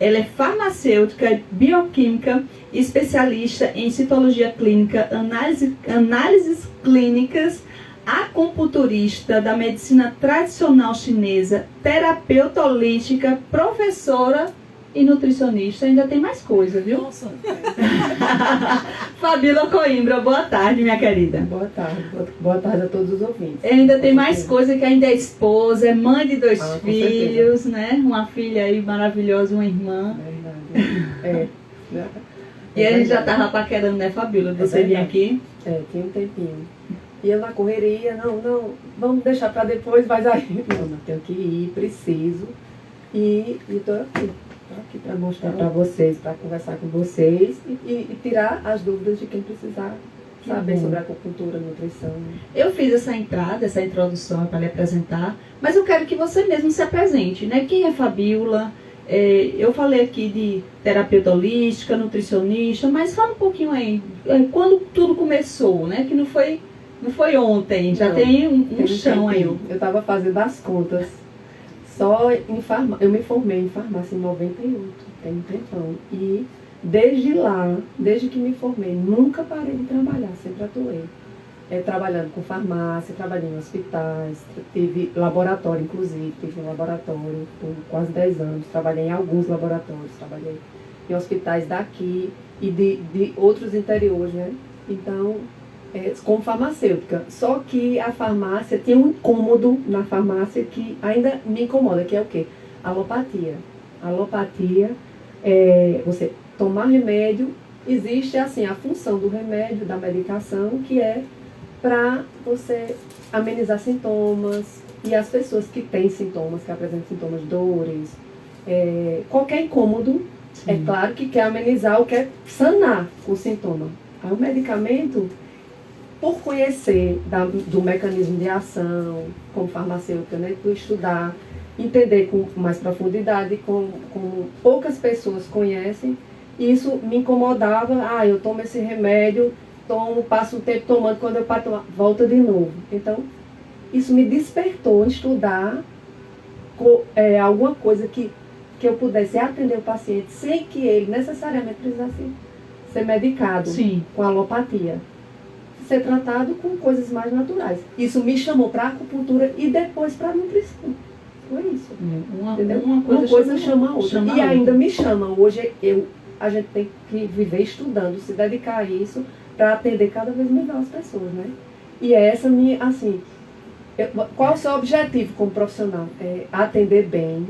Ela é farmacêutica, bioquímica, especialista em citologia clínica, análises clínicas, acupunturista da medicina tradicional chinesa, terapeuta holística, professora e nutricionista. Ainda tem mais coisa, viu? Nossa. Fabíola Coimbra, boa tarde, minha querida. Boa tarde. Boa tarde a todos os ouvintes. Ainda tem mais coisa, que ainda é esposa, é mãe de 2 filhos, né? Uma filha aí maravilhosa, uma irmã. Verdade. E a gente já estava paquerando, né, Fabíola? Você vinha aqui? Tinha um tempinho. E eu na correria, não, vamos deixar para depois, mas aí, não, tenho que ir, preciso. E estou aqui para mostrar para vocês, para conversar com vocês e tirar as dúvidas de quem precisar saber sobre acupuntura, nutrição. Eu fiz essa entrada, essa introdução para lhe apresentar, mas eu quero que você mesmo se apresente, né? Quem é Fabíola? Eu falei aqui de terapeuta holística, nutricionista, mas fala um pouquinho aí, quando tudo começou, né? Que não foi ontem, já tem um chão aí. Eu estava fazendo as contas. Só em farmácia, eu me formei em farmácia em 98, tem um tempão. E desde lá, desde que me formei, nunca parei de trabalhar, sempre atuei. Trabalhando com farmácia, trabalhei em hospitais, tive laboratório, inclusive, tive um laboratório por quase 10 anos, trabalhei em alguns laboratórios, trabalhei em hospitais daqui e de outros interiores, né? Então, como farmacêutica. Só que a farmácia, tem um incômodo na farmácia que ainda me incomoda, que é o quê? Alopatia. Alopatia você tomar remédio, existe assim a função do remédio, da medicação, que é para você amenizar sintomas, e as pessoas que têm sintomas, que apresentam sintomas, dores, qualquer incômodo, é claro que quer amenizar ou quer sanar o sintoma. Aí o medicamento, por conhecer do mecanismo de ação, como farmacêutica, né, por estudar, entender com mais profundidade, como poucas pessoas conhecem, isso me incomodava. Eu tomo esse remédio, passo um tempo tomando, quando eu paro tomar, volta de novo. Então, isso me despertou em estudar alguma coisa que eu pudesse atender o paciente sem que ele necessariamente precisasse ser medicado. Sim. Com alopatia. Ser tratado com coisas mais naturais. Isso me chamou para a acupuntura e depois para a nutrição. Foi isso. Uma coisa chama a outra. E ainda me chama. Hoje a gente tem que viver estudando, se dedicar a isso para atender cada vez melhor as pessoas, né? E essa minha, assim, qual é o seu objetivo como profissional? Atender bem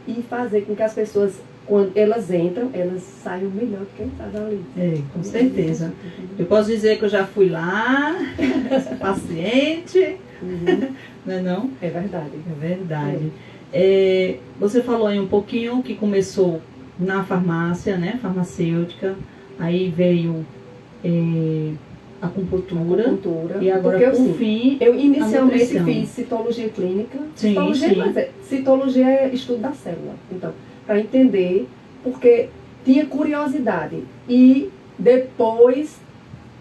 e fazer com que as pessoas, quando elas entram, elas saiam melhor do que entraram ali. Com certeza. Eu posso dizer que eu já fui lá, paciente, não é não? É verdade. É verdade. Você falou aí um pouquinho que começou na farmácia, né, farmacêutica, aí veio acupuntura, e agora por fim eu inicialmente fiz citologia clínica. Citologia é estudo da célula. Então, para entender, porque tinha curiosidade. E depois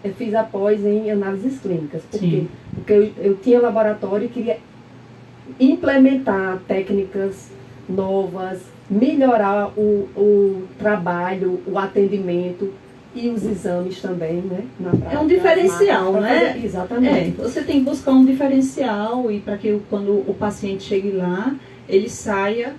eu fiz a pós em análises clínicas. Porque eu tinha laboratório e queria implementar técnicas novas, melhorar o trabalho, o atendimento e os exames também, né? Na prática, é um diferencial, né? Exatamente. Você tem que buscar um diferencial e para que quando o paciente chegue lá, ele saia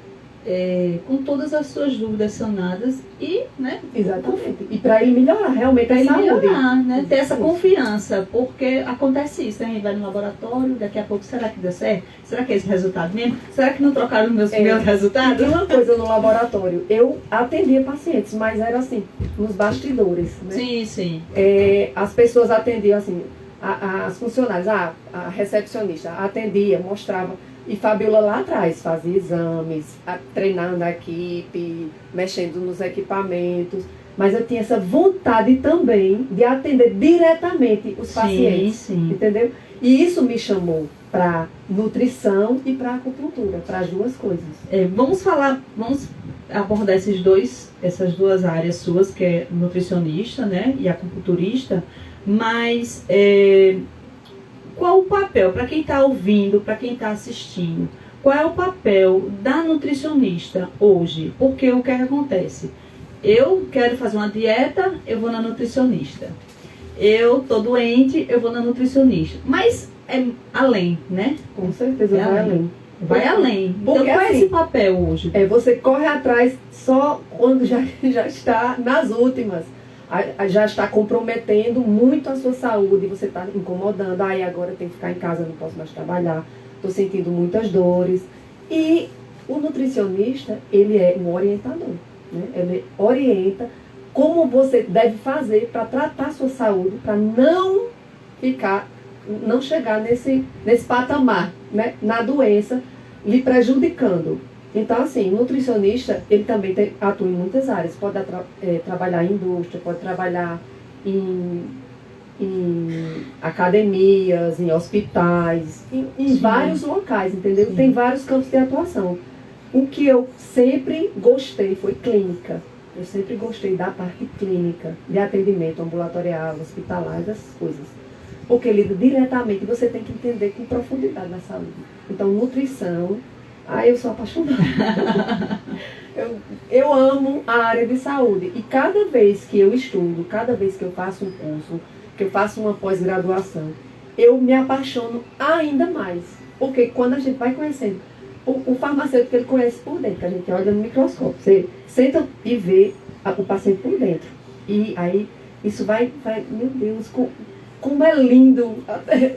com todas as suas dúvidas sanadas e, né? Exatamente. E para ele melhorar realmente a saúde. Melhorar, né? Ter essa confiança, porque acontece isso, né? A gente vai no laboratório, daqui a pouco, será que deu certo? Será que é esse resultado mesmo? Será que não trocaram os meus resultados? E uma coisa no laboratório, eu atendia pacientes, mas era assim, nos bastidores, né? Sim. As pessoas atendiam assim, as funcionárias, a recepcionista atendia, mostrava. E Fabíola lá atrás fazia exames, treinando a equipe, mexendo nos equipamentos. Mas eu tinha essa vontade também de atender diretamente os pacientes, entendeu? E isso me chamou para nutrição e para acupuntura, para as duas coisas. Vamos abordar essas duas áreas suas, que é nutricionista, né, e acupunturista, mas qual o papel, para quem está ouvindo, para quem está assistindo, qual é o papel da nutricionista hoje? Porque o que é que acontece? Eu quero fazer uma dieta, eu vou na nutricionista. Eu tô doente, eu vou na nutricionista. Mas é além, né? Com certeza vai além. Vai além. Então, Porque, qual é assim, esse papel hoje? Você corre atrás só quando já está nas últimas. Já está comprometendo muito a sua saúde, você está incomodando. Aí agora tem que ficar em casa, não posso mais trabalhar, estou sentindo muitas dores. E o nutricionista, ele é um orientador, né? Ele orienta como você deve fazer para tratar a sua saúde, para não chegar nesse patamar, né? Na doença, lhe prejudicando. Então, assim, o nutricionista, ele também atua em muitas áreas. Pode trabalhar em indústria, pode trabalhar em academias, em hospitais, em vários locais, entendeu? Sim. Tem vários campos de atuação. O que eu sempre gostei foi clínica. Eu sempre gostei da parte clínica, de atendimento ambulatorial, hospitalar, essas coisas. Porque lida diretamente, você tem que entender com profundidade na saúde. Então, nutrição... eu sou apaixonada. eu amo a área de saúde. E cada vez que eu estudo, cada vez que eu faço um curso, que eu faço uma pós-graduação, eu me apaixono ainda mais. Porque quando a gente vai conhecendo, o farmacêutico ele conhece por dentro, que a gente olha no microscópio. Você senta e vê o paciente por dentro. E aí isso vai meu Deus, como é lindo.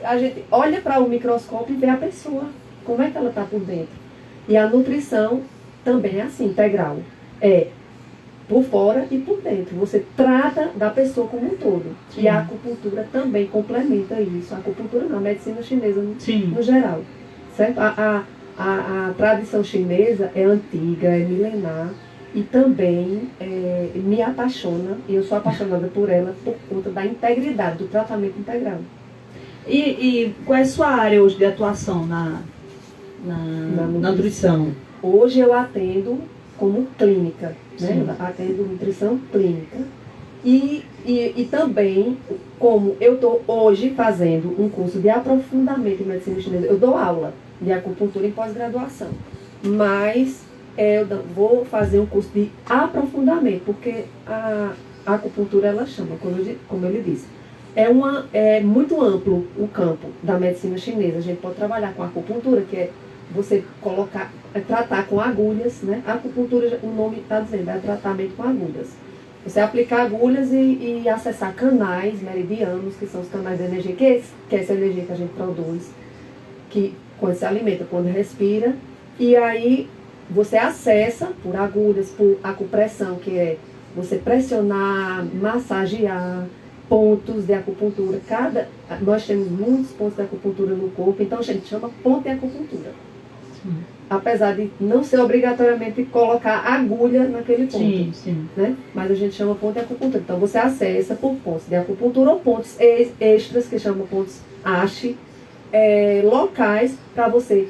A gente olha para o microscópio e vê a pessoa. Como é que ela está por dentro? E a nutrição também é assim, integral. É por fora e por dentro. Você trata da pessoa como um todo. Sim. E a acupuntura também complementa isso. A acupuntura não, a medicina chinesa no geral. Certo? A tradição chinesa é antiga, é milenar. E também me apaixona, e eu sou apaixonada por ela por conta da integridade, do tratamento integral. E qual é a sua área hoje de atuação na nutrição? Hoje eu atendo como clínica, né? Atendo nutrição clínica. E também, como eu estou hoje fazendo um curso de aprofundamento em medicina chinesa, eu dou aula de acupuntura em pós-graduação. Mas eu vou fazer um curso de aprofundamento, porque a acupuntura, ela chama, como ele disse, é muito amplo o campo da medicina chinesa. A gente pode trabalhar com acupuntura, que é você tratar com agulhas, né? A acupuntura, o nome está dizendo, é tratamento com agulhas. Você aplicar agulhas e acessar canais meridianos, que são os canais de energia, que é essa energia que a gente produz, quando se alimenta, quando respira, e aí você acessa por agulhas, por acupressão, que é você pressionar, massagear, pontos de acupuntura. Nós temos muitos pontos de acupuntura no corpo, então a gente chama ponto de acupuntura. Sim. Apesar de não ser obrigatoriamente colocar agulha naquele ponto. Sim, sim. Né? Mas a gente chama ponto de acupuntura. Então você acessa por pontos de acupuntura ou pontos extras, que chamam pontos ASHI, locais para você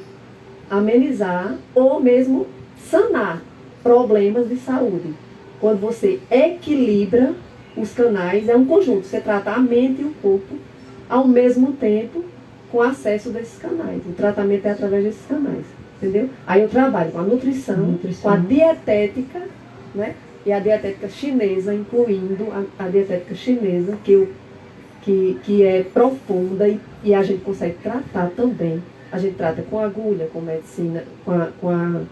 amenizar ou mesmo sanar problemas de saúde. Quando você equilibra os canais, é um conjunto. Você trata a mente e o corpo ao mesmo tempo com acesso desses canais. O tratamento é através desses canais, entendeu? Aí eu trabalho com a nutrição. Com a dietética, né? E a dietética chinesa, incluindo a dietética chinesa, que é profunda e a gente consegue tratar também. A gente trata com agulha, com medicina, com a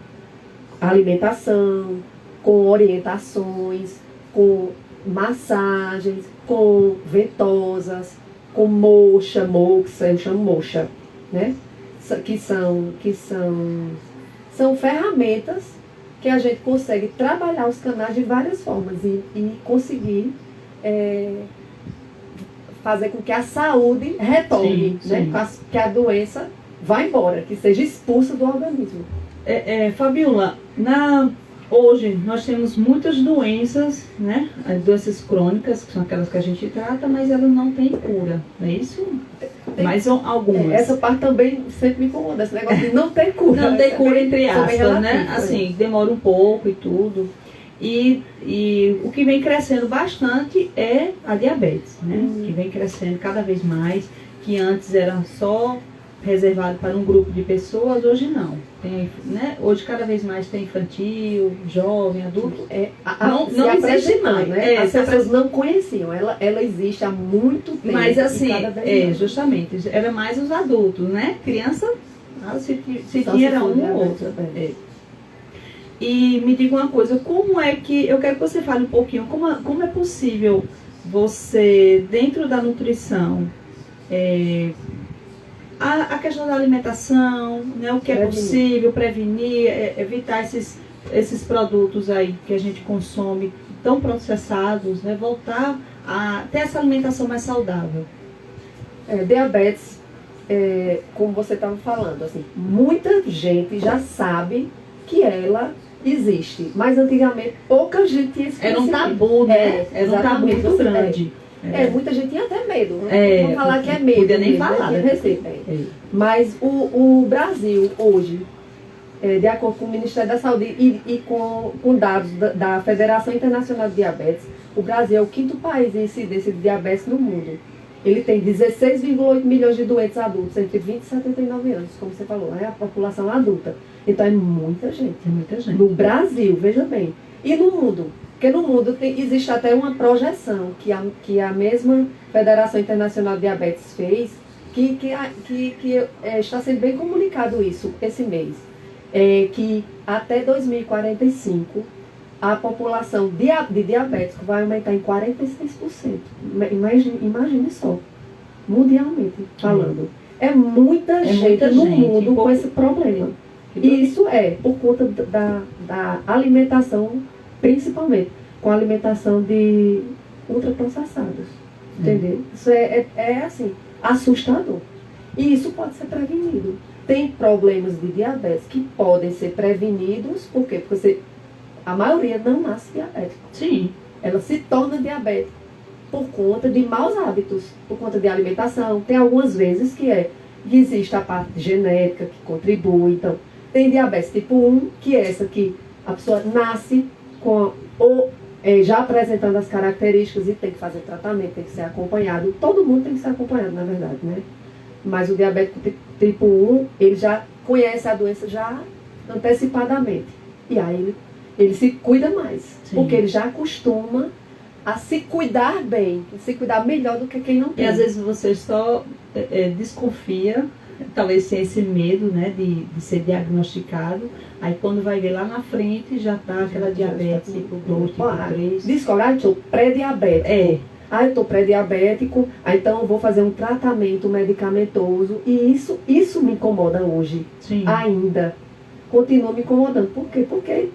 alimentação, com orientações, com massagens, com ventosas, com moxa, eu chamo moxa, né? Que são ferramentas que a gente consegue trabalhar os canais de várias formas e conseguir fazer com que a saúde retorne, sim, né? Sim. Que a doença vá embora, que seja expulsa do organismo. Fabiola, hoje nós temos muitas doenças, né? As doenças crônicas, que são aquelas que a gente trata, mas elas não têm cura, não é isso? Mas algumas. Essa parte também sempre me incomoda, esse negócio de não ter cura. Não tem cura, entre aspas, né? Assim, demora um pouco e tudo. E o que vem crescendo bastante é a diabetes, né? Que vem crescendo cada vez mais, que antes era só reservado para um grupo de pessoas, hoje não. tem, né? Hoje cada vez mais tem infantil, jovem, adulto. Não existe mais, né? As pessoas se não conheciam. Ela existe há muito tempo. Mas assim, cada vez mais. justamente, era mais os adultos, né? Criança, se Só tinha se era for um ou diabetes, outro. é. E me diga uma coisa, como é que, eu quero que você fale um pouquinho, como é possível você, dentro da nutrição, a questão da alimentação, né, o que é possível, prevenir, evitar esses produtos aí que a gente consome tão processados, né, voltar a ter essa alimentação mais saudável. Diabetes, como você estava falando, assim, muita gente já sabe que ela existe, mas antigamente pouca gente tinha esse Era um conhecimento. tabu, né? Era um tabu Exatamente, muito grande. Muita gente tinha até medo, né? Vamos falar que é medo. Podia nem mesmo, falar, né? né? Receita. Mas o Brasil, hoje, de acordo com o Ministério da Saúde e com dados da Federação Internacional de Diabetes, o Brasil é o 5º país em incidência de diabetes no mundo. Ele tem 16,8 milhões de doentes adultos entre 20 e 79 anos, como você falou, é a população adulta. Então é muita gente. É muita gente. No Brasil, veja bem. E no mundo? Porque no mundo existe até uma projeção que a mesma Federação Internacional de Diabetes fez, que está sendo bem comunicado isso esse mês. Que até 2045 a população de diabético vai aumentar em 46%. Imagine só, mundialmente falando. É muita gente no mundo com esse problema. E isso é por conta da alimentação, principalmente com a alimentação de ultraprocessados. Entendeu? Isso é assim, assustador. E isso pode ser prevenido. Tem problemas de diabetes que podem ser prevenidos, por quê? Porque a maioria não nasce diabético. Sim. Ela se torna diabética por conta de maus hábitos, por conta de alimentação. Tem algumas vezes que existe a parte genética que contribui. Então, tem diabetes tipo 1, que é essa que a pessoa nasce com já apresentando as características e tem que fazer tratamento, tem que ser acompanhado. Todo mundo tem que ser acompanhado, na verdade, né? Mas o diabético tipo 1, ele já conhece a doença já antecipadamente. E aí ele se cuida mais. Sim. Porque ele já acostuma a se cuidar bem, se cuidar melhor do que quem não tem. E às vezes você só desconfia, talvez sem esse medo, né, de ser diagnosticado. Aí quando vai ver lá na frente já está aquela diabetes tipo 2, tipo 3. Descobre, eu estou pré-diabético. Eu estou pré-diabético, então eu vou fazer um tratamento medicamentoso. E isso me incomoda hoje. Sim. Ainda. Continua me incomodando. Por quê? Porque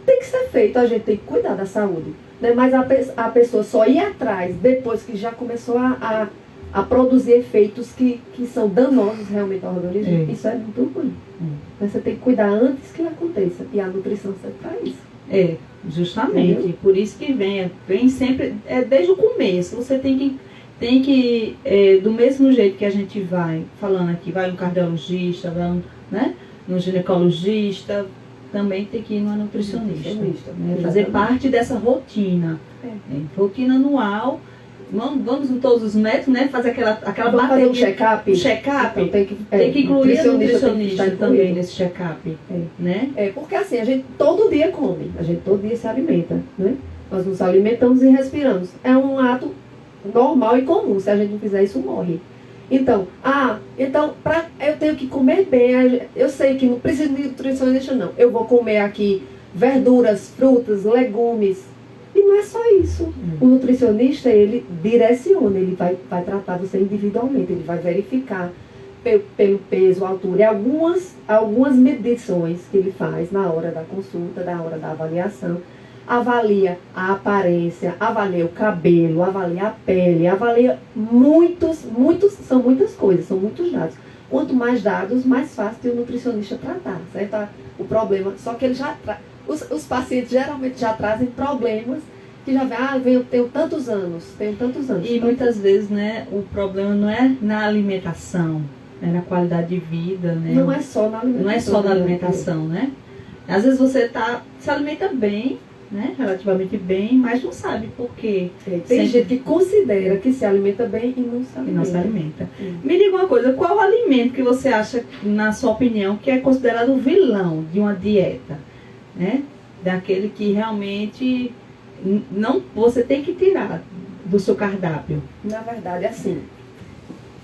tem que ser feito, a gente tem que cuidar da saúde. Né? Mas a pessoa só ir atrás depois que já começou a produzir efeitos que são danosos realmente ao organismo. Isso é muito ruim. Mas você tem que cuidar antes que aconteça. E a nutrição serve para isso. Justamente. Entendeu? Por isso que vem sempre, desde o começo. Você tem que do mesmo jeito que a gente vai falando aqui, vai no cardiologista, vai no ginecologista, também tem que ir no nutricionista. Né? Fazer parte dessa rotina. Rotina anual. Vamos em todos os métodos, né? Fazer aquela bateria. Fazer um check-up. Então, tem que incluir o nutricionista também nesse check-up. Né? Porque assim, a gente todo dia come, a gente todo dia se alimenta. Né? Nós nos alimentamos e respiramos. É um ato normal e comum. Se a gente não fizer isso, morre. Então, eu tenho que comer bem. Eu sei que não preciso de nutricionista, não. Eu vou comer aqui verduras, frutas, legumes. E não é só isso. O nutricionista, ele direciona, ele vai tratar você individualmente, ele vai verificar pelo peso, altura e algumas medições que ele faz na hora da consulta, na hora da avaliação. Avalia a aparência, avalia o cabelo, avalia a pele, avalia são muitas coisas, são muitos dados. Quanto mais dados, mais fácil de o nutricionista tratar, certo? O problema, só que ele já os pacientes geralmente já trazem problemas que já vem, eu tenho tantos anos. E muitas vezes, né, o problema não é na alimentação, é na qualidade de vida, né? Não é só na alimentação. Não é só na alimentação, né? Às vezes você se alimenta bem, né, relativamente bem, mas não sabe por quê. Tem gente que considera que se alimenta bem e não se E alimenta. não se alimenta. Me diga uma coisa, qual o alimento que você acha, na sua opinião, que é considerado o vilão de uma dieta? Né? Daquele que realmente não, você tem que tirar do seu cardápio. Na verdade, assim.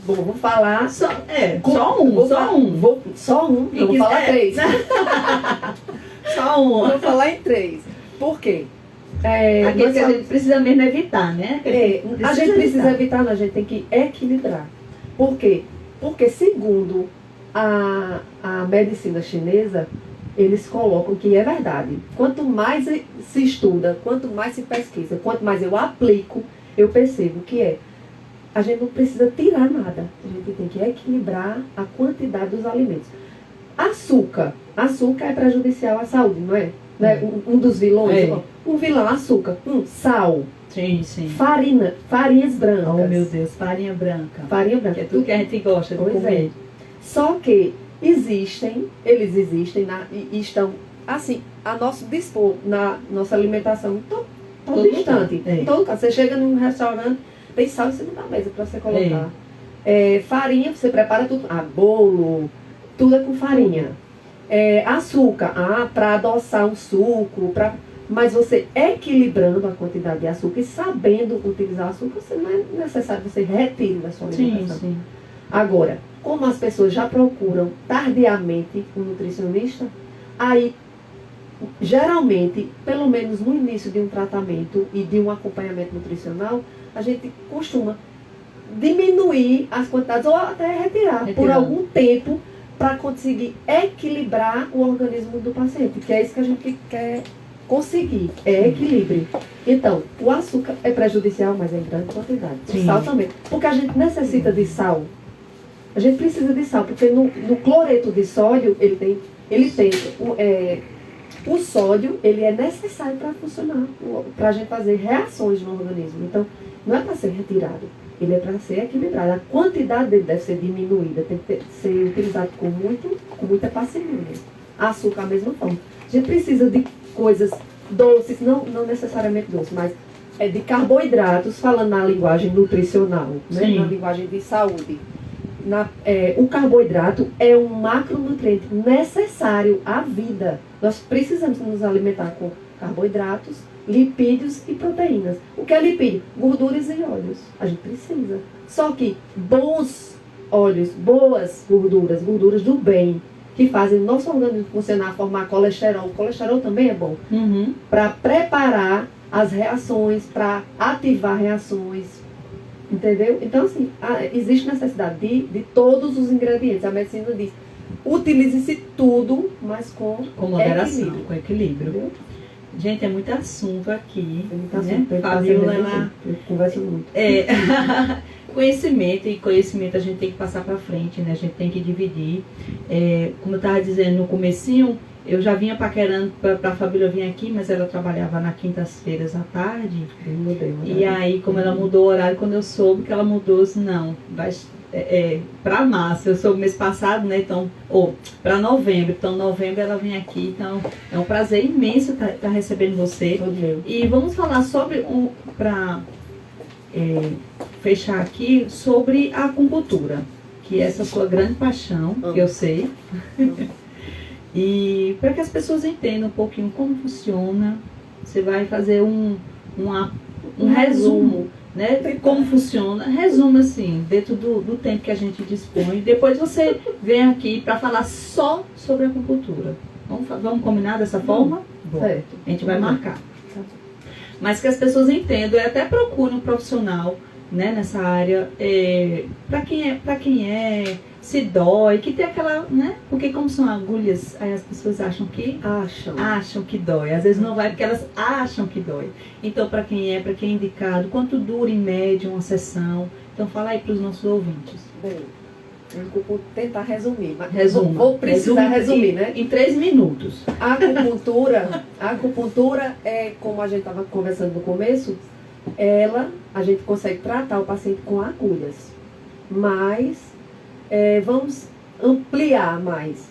Bom, vou falar. Só um. Só um. Eu vou falar três. Só um. Vou falar em três. Por quê? Aquele que a gente precisa mesmo evitar, né? A gente precisa evitar, a gente tem que equilibrar. Por quê? Porque segundo a medicina chinesa, eles colocam que é verdade. Quanto mais se estuda, quanto mais se pesquisa, quanto mais eu aplico, eu percebo que a gente não precisa tirar nada. A gente tem que equilibrar a quantidade dos alimentos. Açúcar é prejudicial à saúde, não é? Um dos vilões. Um vilão, açúcar. Sal. Sim, sim. Farinhas brancas. Oh, meu Deus, farinha branca. Farinha branca. Que é tudo que a gente gosta de comer. Só que eles existem e estão, assim, a nosso dispor na nossa alimentação todo instante. Todo caso. Você chega num restaurante, tem sal em cima da mesa para você colocar. Farinha, você prepara tudo. Bolo, tudo é com farinha. Açúcar, para adoçar um suco, mas você equilibrando a quantidade de açúcar e sabendo utilizar açúcar, não é necessário você retire da sua alimentação. Sim. Agora, como as pessoas já procuram tardiamente um nutricionista, aí, geralmente, pelo menos no início de um tratamento e de um acompanhamento nutricional, a gente costuma diminuir as quantidades ou até retirar por algum tempo para conseguir equilibrar o organismo do paciente, que é isso que a gente quer conseguir, equilíbrio. Então, o açúcar é prejudicial, mas é em grande quantidade. O sal também, porque a gente necessita de sal. A gente precisa de sal, porque no cloreto de sódio, o sódio, ele é necessário para funcionar, para a gente fazer reações no organismo. Então, não é para ser retirado, ele é para ser equilibrado. A quantidade dele deve ser diminuída, tem que ser utilizado com muita parcimônia. Açúcar, a mesma forma. A gente precisa de coisas doces, não necessariamente doces, mas de carboidratos, falando na linguagem nutricional, né? Na linguagem de saúde. O carboidrato é um macronutriente necessário à vida. Nós precisamos nos alimentar com carboidratos, lipídios e proteínas. O que é lipídio? Gorduras e óleos. A gente precisa. Só que bons óleos, boas gorduras do bem, que fazem o nosso organismo funcionar, formar colesterol. O colesterol também é bom. Para preparar as reações, para ativar reações. Entendeu? Então, assim, existe necessidade de todos os ingredientes. A medicina diz, utilize-se tudo, mas com moderação, com equilíbrio. Entendeu? Gente, é muito assunto aqui. Fabiola, ela conversa muito. Conhecimento a gente tem que passar para frente, né? A gente tem que dividir. Como eu estava dizendo no comecinho, eu já vinha paquerando para a Fabíola vir aqui, mas ela trabalhava na quintas-feiras à tarde. E aí, como ela mudou o horário, quando eu soube que ela mudou, eu disse, não, vai para março. Eu soube mês passado, né? Então, para novembro. Então, novembro ela vem aqui. Então, é um prazer imenso estar recebendo você. E vamos falar sobre, para fechar aqui, sobre a acupuntura, que é essa sua grande paixão, que eu sei. E para que as pessoas entendam um pouquinho como funciona, você vai fazer um resumo, né? Como funciona, resumo assim, dentro do tempo que a gente dispõe. Depois você vem aqui para falar só sobre a acupuntura. Vamos combinar dessa forma? Certo. A gente vai marcar. Mas que as pessoas entendam e até procurem um profissional, né, nessa área, para quem se dói, que tem aquela, né? Porque como são agulhas, aí as pessoas acham que dói. Às vezes não vai porque elas acham que dói. Então, para quem é indicado, quanto dura em média uma sessão? Então, fala aí para os nossos ouvintes. Bem, eu vou tentar resumir. Vou precisar resumir, né? Em 3 minutos. A acupuntura é, como a gente estava conversando no começo, a gente consegue tratar o paciente com agulhas. Mas vamos ampliar mais.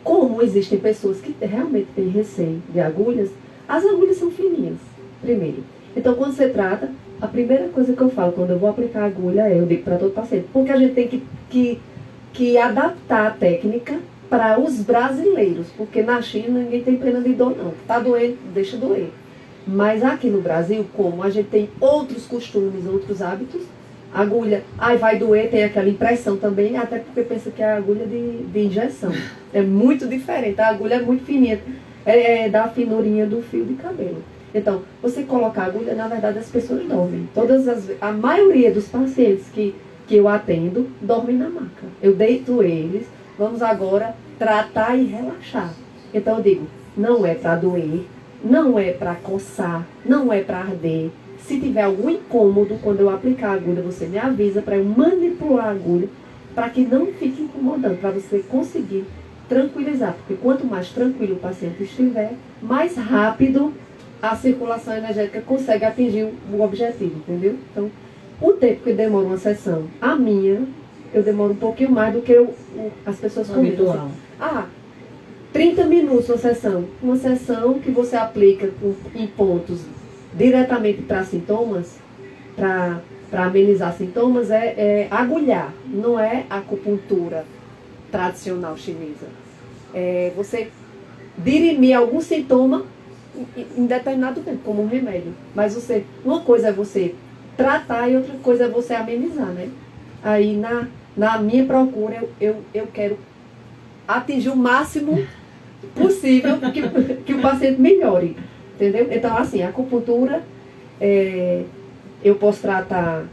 Como existem pessoas que realmente têm receio de agulhas, As agulhas são fininhas, primeiro. Então, quando você trata, a primeira coisa que eu falo quando eu vou aplicar a agulha eu digo para todo paciente, porque a gente tem que adaptar a técnica para os brasileiros, porque na China ninguém tem pena de dor não. Tá doendo, deixa doer. Mas aqui no Brasil, como a gente tem outros costumes, outros hábitos, a agulha, vai doer, tem aquela impressão também, até porque pensa que é a agulha de injeção. É muito diferente, a agulha é muito fininha, é da finurinha do fio de cabelo. Então, você coloca a agulha, na verdade as pessoas dormem. A maioria dos pacientes que eu atendo, dormem na maca. Eu deito eles, vamos agora tratar e relaxar. Então eu digo, não é para doer, não é para coçar, não é para arder. Se tiver algum incômodo, quando eu aplicar a agulha, você me avisa para eu manipular a agulha, para que não fique incomodando, para você conseguir tranquilizar. Porque quanto mais tranquilo o paciente estiver, mais rápido a circulação energética consegue atingir o objetivo, entendeu? Então, o tempo que demora uma sessão, a minha, eu demoro um pouquinho mais do que as pessoas comentam. Assim, 30 minutos uma sessão. Uma sessão que você aplica em pontos diretamente para sintomas, para amenizar sintomas, é agulhar, não é acupuntura tradicional chinesa. É você dirimir algum sintoma em determinado tempo, como um remédio. Mas uma coisa é você tratar e outra coisa é você amenizar, né? Aí na minha procura eu quero atingir o máximo possível que o paciente melhore, entendeu? Então assim, a acupuntura eu posso tratar,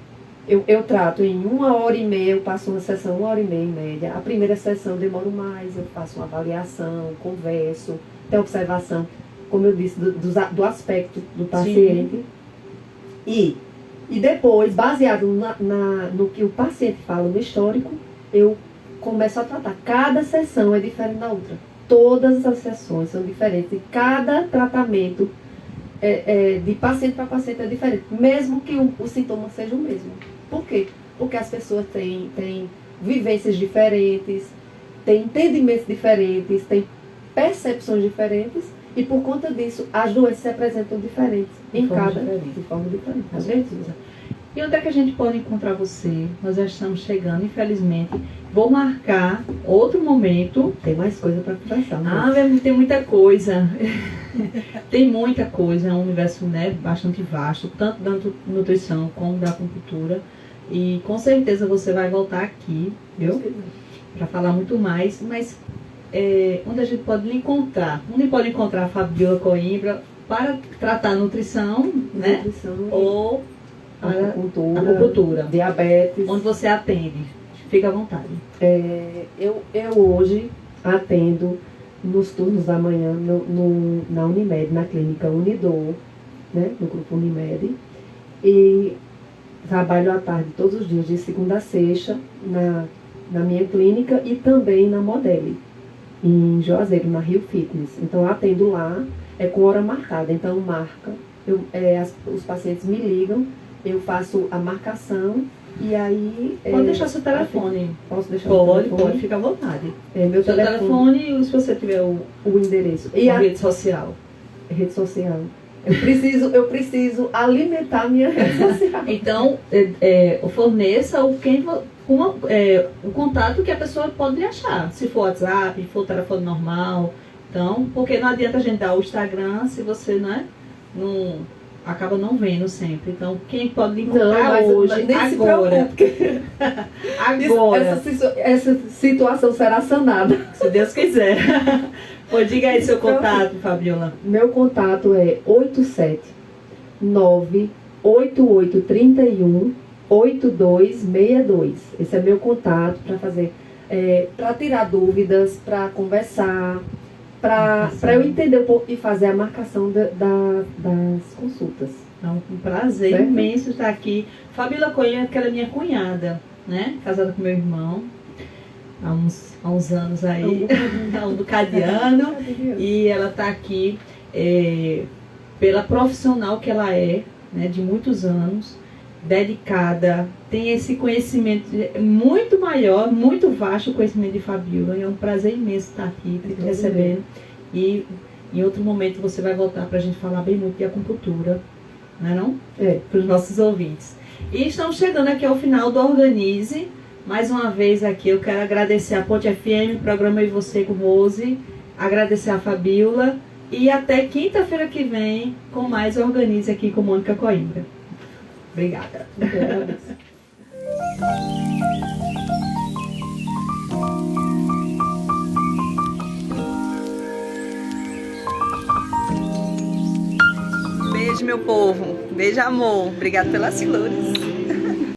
eu trato em 1h30, eu passo uma sessão 1h30 em média. A primeira sessão eu demoro mais, eu faço uma avaliação, converso, tem observação, como eu disse, do aspecto do paciente. E depois, baseado no que o paciente fala no histórico, eu começo a tratar. Cada sessão é diferente da outra. Todas as sessões são diferentes. E cada tratamento de paciente para paciente é diferente. Mesmo que o sintoma seja o mesmo. Por quê? Porque as pessoas têm vivências diferentes, têm entendimentos diferentes, têm percepções diferentes. E por conta disso, as doenças se apresentam diferentes de forma diferente. Às vezes. E onde é que a gente pode encontrar você? Nós já estamos chegando, infelizmente. Vou marcar outro momento. Tem mais coisa para conversar, né? Tem muita coisa. Tem muita coisa. É um universo, né, bastante vasto, tanto da nutrição como da acupuntura. E com certeza você vai voltar aqui, viu? Para falar muito mais. Mas onde a gente pode lhe encontrar? Onde pode encontrar a Fabiola Coimbra para tratar nutrição, né? Ou acupuntura, diabetes. Onde você atende? Fica à vontade. Eu hoje atendo nos turnos da manhã na Unimed, na clínica Unidor, né, no grupo Unimed. E trabalho à tarde todos os dias, de segunda a sexta, na minha clínica e também na Modele, em Juazeiro, na Rio Fitness. Então eu atendo lá, com hora marcada. Então marca, os pacientes me ligam, eu faço a marcação e aí... Pode deixar seu telefone. Posso deixar o telefone? Pode, fica à vontade. Meu seu telefone e se você tiver o endereço. E a rede social. Rede social. Eu preciso alimentar a minha rede social. Então, forneça o contato que a pessoa pode lhe achar. Se for WhatsApp, se for telefone normal. Então, porque não adianta a gente dar o Instagram se você não acaba não vendo sempre. Então, quem pode lhe encontrar hoje, agora. Agora. Essa situação será sanada. Se Deus quiser. Pô, diga aí seu contato, Fabiola. Meu contato é 879-8831-8262. Esse é meu contato para fazer, para tirar dúvidas, para conversar, para eu entender um pouco e fazer a marcação das consultas. Então, um prazer imenso estar aqui. Fabiola Coimbra, que ela é minha cunhada, né? Casada com meu irmão. Há uns anos aí, há um bocadiano, e ela está aqui pela profissional que ela é, né, de muitos anos, dedicada, tem esse conhecimento muito maior, muito vasto o conhecimento de Fabiola, e é um prazer imenso estar aqui te recebendo, e Em outro momento você vai voltar para a gente falar bem muito de acupuntura, não é não? É. Para os nossos ouvintes. E estamos chegando aqui ao final do Organize. Mais uma vez aqui eu quero agradecer a Ponte FM, programa E Você com Rose, agradecer a Fabíola e até quinta-feira que vem com mais Organize aqui com Mônica Coimbra. Obrigada. Beijo, meu povo. Beijo, amor. Obrigada pelas flores.